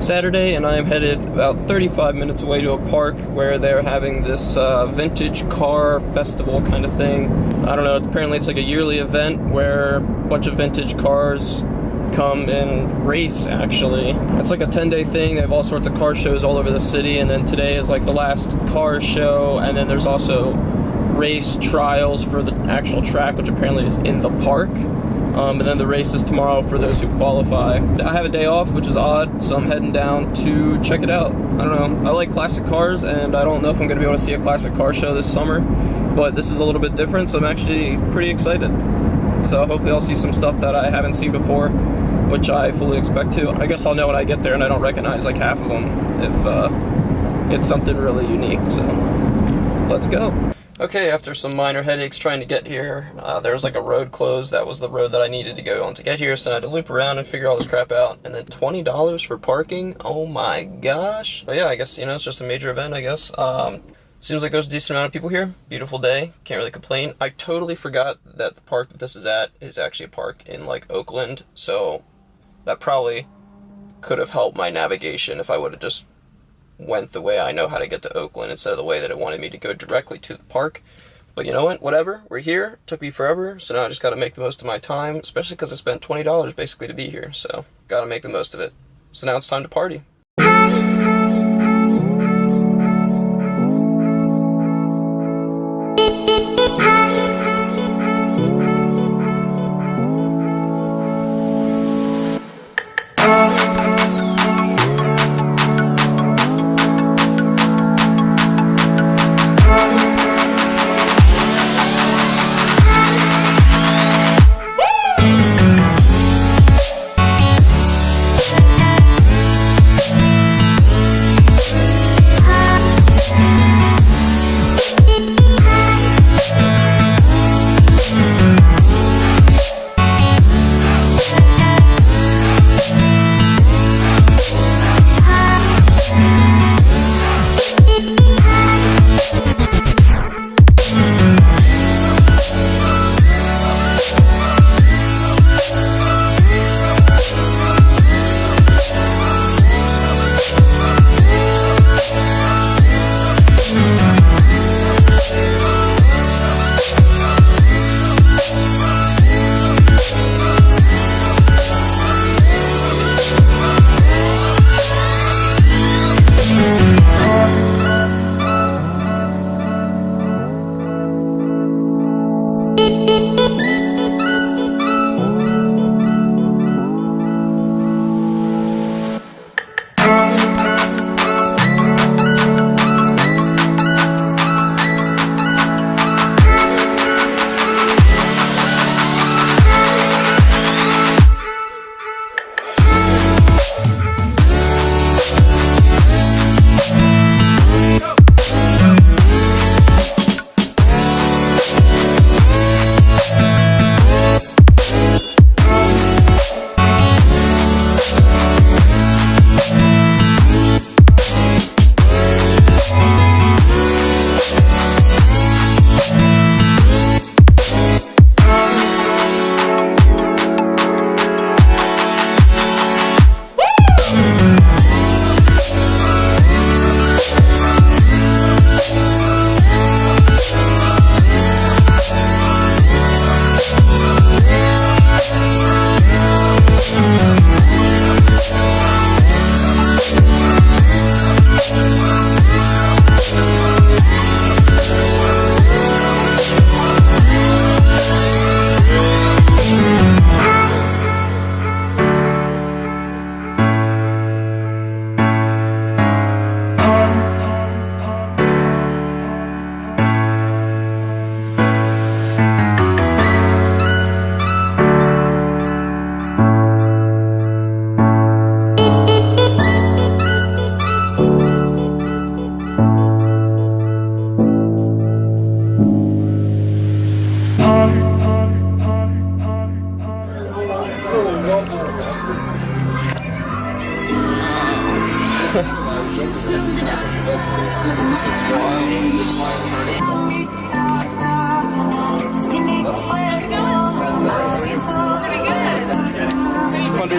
Saturday, and I am headed about 35 minutes away to a park where they're having this vintage car festival kind of thing. I don't know, apparently it's like a yearly event where a bunch of vintage cars come and race, actually. It's like a 10-day thing. They have all sorts of car shows all over the city, and then today is like the last car show, and then there's also race trials for the actual track, which apparently is in the park. And then the race is tomorrow for those who qualify. I have a day off, which is odd, so I'm heading down to check it out. I don't know, I like classic cars, and I don't know if I'm going to be able to see a classic car show this summer, but this is a little bit different, so I'm actually pretty excited. So hopefully I'll see some stuff that I haven't seen before, which I fully expect to. I guess I'll know when I get there and I don't recognize like half of them if it's something really unique, so let's go. Okay, after some minor headaches trying to get here, there was like a road closed. That was the road that I needed to go on to get here, so I had to loop around and figure all this crap out. And then $20 for parking? Oh my gosh. But yeah, I guess, you know, it's just a major event, I guess. Seems like there's a decent amount of people here. Beautiful day. Can't really complain. I totally forgot that the park that this is at is actually a park in like Oakland, so that probably could have helped my navigation if I would have just went the way I know how to get to Oakland instead of the way that it wanted me to go directly to the park. But you know what? Whatever. We're here. It took me forever, so now I just got to make the most of my time, especially because I spent $20 basically to be here, so got to make the most of it. So now it's time to party.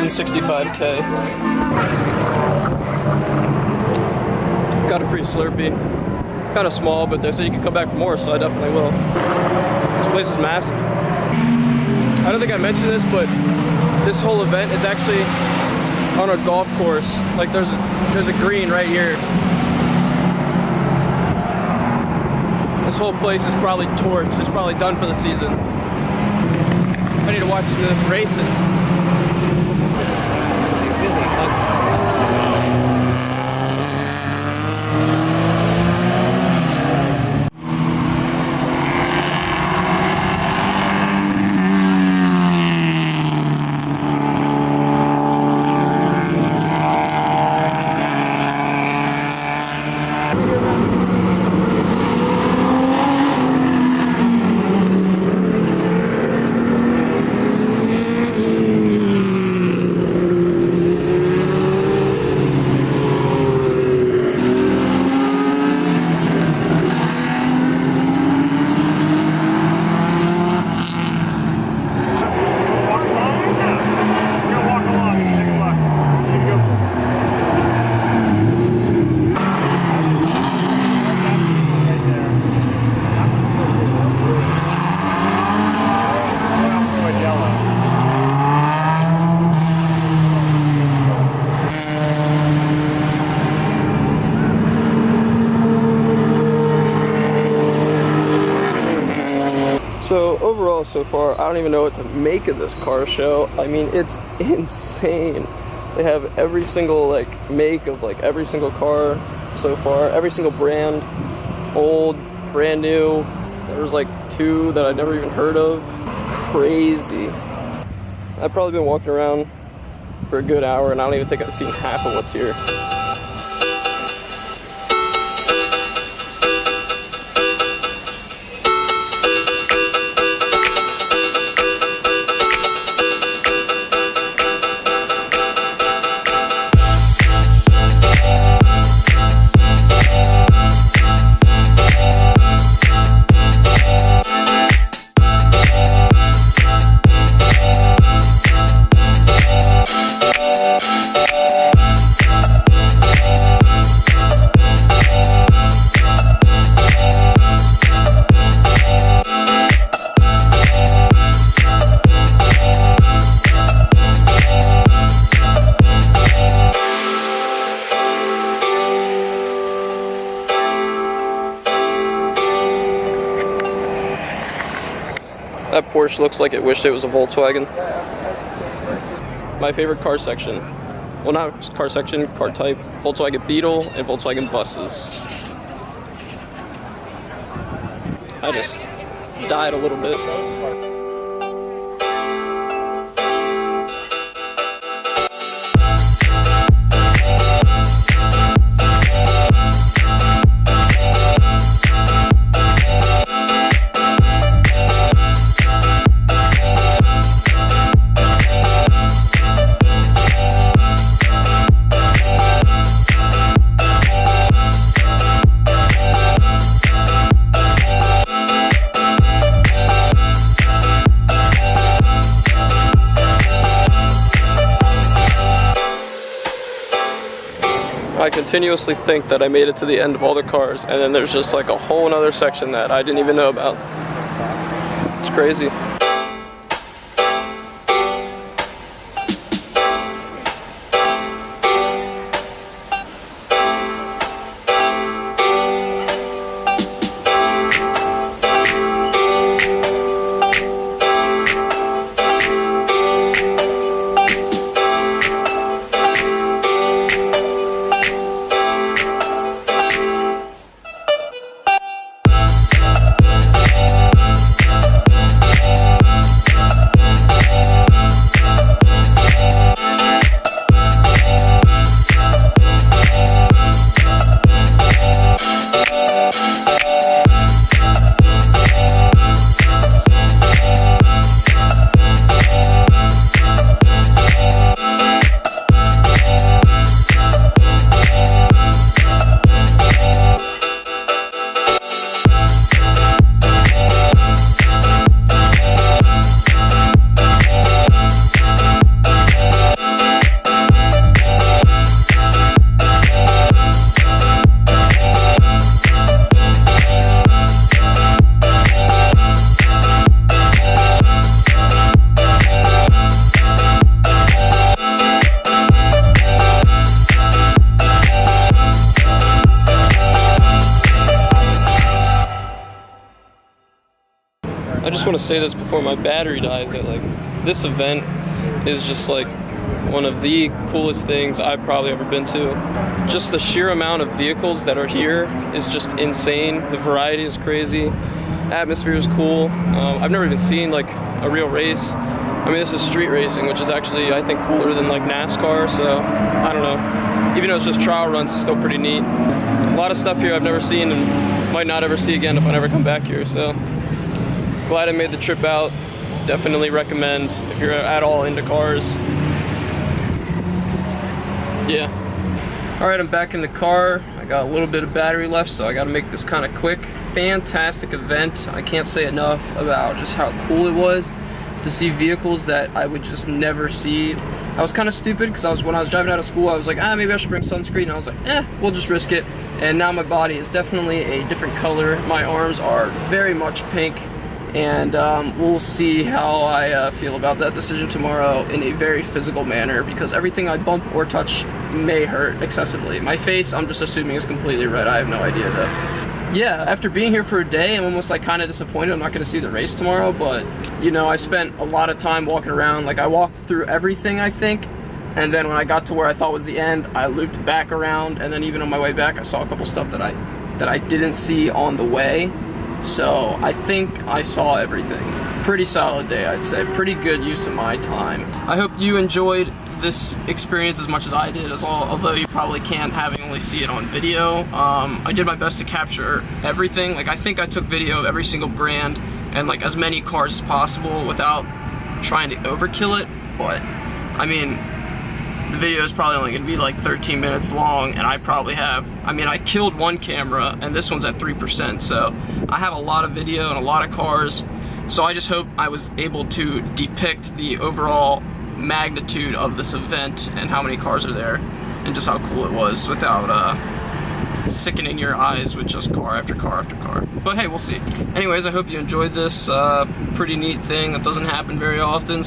$165K. got a free Slurpee. Kind of small, but they said you can come back for more, so I definitely will. This place is massive. I don't think I mentioned this, but this whole event is actually on a golf course. Like there's a green right here. This whole place is probably torched. It's probably done for the season. I need to watch this racing. So overall, so far, I don't even know what to make of this car show. I mean, it's insane. They have every single like make of like every single car so far, every single brand, old, brand new. There was like 2 that I'd never even heard of. Crazy. I've probably been walking around for a good hour and I don't even think I've seen half of what's here. That Porsche looks like it wished it was a Volkswagen. My favorite car section. Well, not car section, car type. Volkswagen Beetle and Volkswagen buses. I just died a little bit. I continuously think that I made it to the end of all the cars, and then there's just like a whole another section that I didn't even know about. It's crazy. say this before my battery dies, that like this event is just like one of the coolest things I've probably ever been to. Just the sheer amount of vehicles that are here is just insane. The variety is crazy. Atmosphere is cool. I've never even seen like a real race. I mean, this is street racing, which is actually, I think, cooler than like NASCAR, so I don't know. Even though it's just trial runs, it's still pretty neat. A lot of stuff here I've never seen and might not ever see again if I never come back here, so glad I made the trip out. Definitely recommend if you're at all into cars. Yeah. All right, I'm back in the car. I got a little bit of battery left, so I gotta make this kind of quick. Fantastic event. I can't say enough about just how cool it was to see vehicles that I would just never see. I was kind of stupid because when I was driving out of school, I was like, maybe I should bring sunscreen. And I was like, we'll just risk it. And now my body is definitely a different color. My arms are very much pink. And we'll see how I feel about that decision tomorrow in a very physical manner, because everything I bump or touch may hurt excessively. My face, I'm just assuming, is completely red. I have no idea though. Yeah, after being here for a day, I'm almost like kind of disappointed I'm not going to see the race tomorrow, but you know, I spent a lot of time walking around. Like I walked through everything, I think, and then when I got to where I thought was the end, I looped back around, and then even on my way back I saw a couple stuff that I didn't see on the way. So I think I saw everything. Pretty solid day, I'd say. Pretty good use of my time. I hope you enjoyed this experience as much as I did, although you probably can't, having only see it on video. I did my best to capture everything. Like I think I took video of every single brand and like as many cars as possible without trying to overkill it. But I mean, the video is probably only gonna be like 13 minutes long, and I probably have, I killed one camera and this one's at 3%, so I have a lot of video and a lot of cars. So I just hope I was able to depict the overall magnitude of this event and how many cars are there and just how cool it was without sickening your eyes with just car after car after car. But hey, we'll see. Anyways, I hope you enjoyed this pretty neat thing that doesn't happen very often,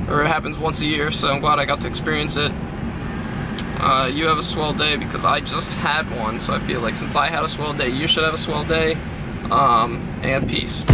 or it happens once a year, so I'm glad I got to experience it. You have a swell day, because I just had one, so I feel like since I had a swell day, you should have a swell day, and peace.